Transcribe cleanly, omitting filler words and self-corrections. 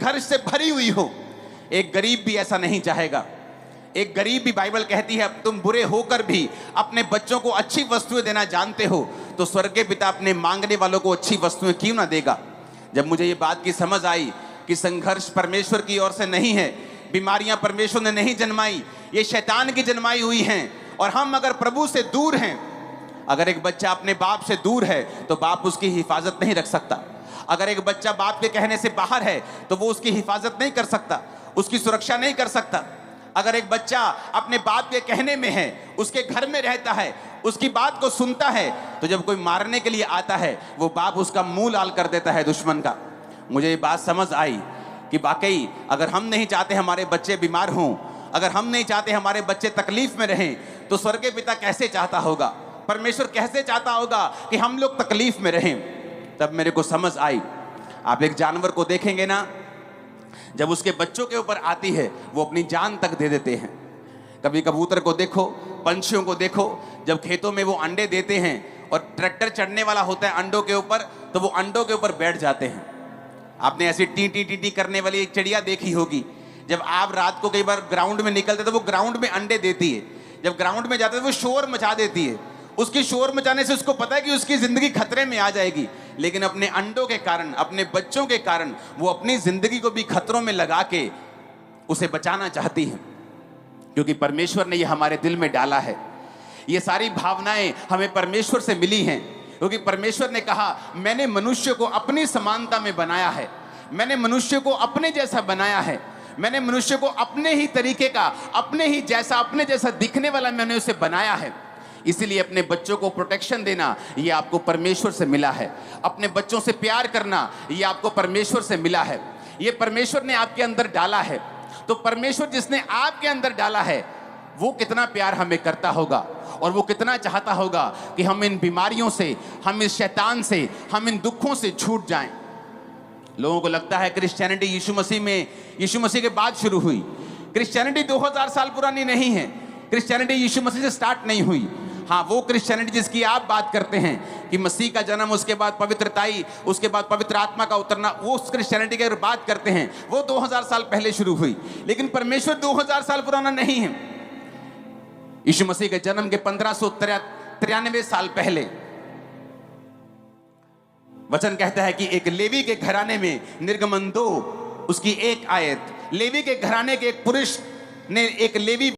घर से भरी हुई हो। एक गरीब भी ऐसा नहीं चाहेगा। एक गरीब भी, बाइबल कहती है, तुम बुरे होकर भी अपने बच्चों को अच्छी वस्तुएं देना जानते हो, तो स्वर्गीय पिता अपने मांगने वालों को अच्छी वस्तुएं क्यों ना देगा। जब मुझे ये बात की समझ आई कि संघर्ष परमेश्वर की ओर से नहीं है, बीमारियां परमेश्वर ने नहीं जन्माई, ये शैतान की जन्माई हुई हैं, और हम अगर प्रभु से दूर हैं, अगर एक बच्चा अपने बाप से दूर है तो बाप उसकी हिफाजत नहीं रख सकता। अगर एक बच्चा बाप के कहने से बाहर है तो वो उसकी हिफाजत नहीं कर सकता, उसकी सुरक्षा नहीं कर सकता। अगर एक बच्चा अपने बाप के कहने में है, उसके घर में रहता है, उसकी बात को सुनता है, तो जब कोई मारने के लिए आता है वो बाप उसका मुंह लाल कर देता है दुश्मन का। मुझे ये बात समझ आई कि वाकई अगर हम नहीं चाहते हमारे बच्चे बीमार हों, अगर हम नहीं चाहते हमारे बच्चे तकलीफ में रहें, तो स्वर्गीय पिता कैसे चाहता होगा, परमेश्वर कैसे चाहता होगा कि हम लोग तकलीफ में रहें। तब मेरे को समझ आई। आप एक जानवर को देखेंगे ना, जब उसके बच्चों के ऊपर आती है वो अपनी जान तक दे देते हैं। कभी कबूतर को देखो, पंछियों को देखो, जब खेतों में वो अंडे देते हैं और ट्रैक्टर चढ़ने वाला होता है अंडों के ऊपर, तो वो अंडों के ऊपर बैठ जाते हैं। आपने ऐसी टी टी टी टी करने वाली एक चिड़िया देखी होगी। जब आप रात को कई बार ग्राउंड में निकलते तो वो ग्राउंड में अंडे देती है। जब ग्राउंड में जाते तो वो शोर मचा देती है। उसकी शोर मचाने से उसको पता है कि उसकी जिंदगी खतरे में आ जाएगी, लेकिन अपने अंडों के कारण, अपने बच्चों के कारण वो अपनी जिंदगी को भी खतरों में लगा के उसे बचाना चाहती है, क्योंकि परमेश्वर ने ये हमारे दिल में डाला है। ये सारी भावनाएं हमें परमेश्वर से मिली हैं, क्योंकि परमेश्वर ने कहा, मैंने मनुष्य को अपनी समानता में बनाया है, मैंने मनुष्य को अपने जैसा बनाया है, मैंने मनुष्य को अपने ही तरीके का, अपने जैसा दिखने वाला मैंने उसे बनाया है। इसीलिए अपने बच्चों को प्रोटेक्शन देना ये आपको परमेश्वर से मिला है। अपने बच्चों से प्यार करना ये आपको परमेश्वर से मिला है। ये परमेश्वर ने आपके अंदर डाला है। तो परमेश्वर जिसने आपके अंदर डाला है वो कितना प्यार हमें करता होगा, और वो कितना चाहता होगा कि हम इन बीमारियों से, हम इस शैतान से, हम इन दुखों से छूट जाएं। लोगों को लगता है क्रिश्चियनिटी यीशु मसीह के बाद शुरू हुई। क्रिश्चियनिटी 2000 साल पुरानी नहीं है। क्रिश्चियनिटी यीशु मसीह से स्टार्ट नहीं हुई। हाँ, वो क्रिश्चियनिटी जिसकी आप बात करते हैं कि मसीह का जन्म, उसके बाद पवित्रताई, उसके बाद पवित्र आत्मा का उतरना, वो उस क्रिश्चियनिटी की बात करते हैं, वो 2000 साल पहले शुरू हुई। लेकिन परमेश्वर 2000 साल पुराना नहीं है। यीशु मसीह के जन्म के 1593 साल पहले वचन कहता है कि एक लेवी के घराने में, निर्गमन 2 उसकी 1 आयत, लेवी के घराने के एक पुरुष ने, एक लेवी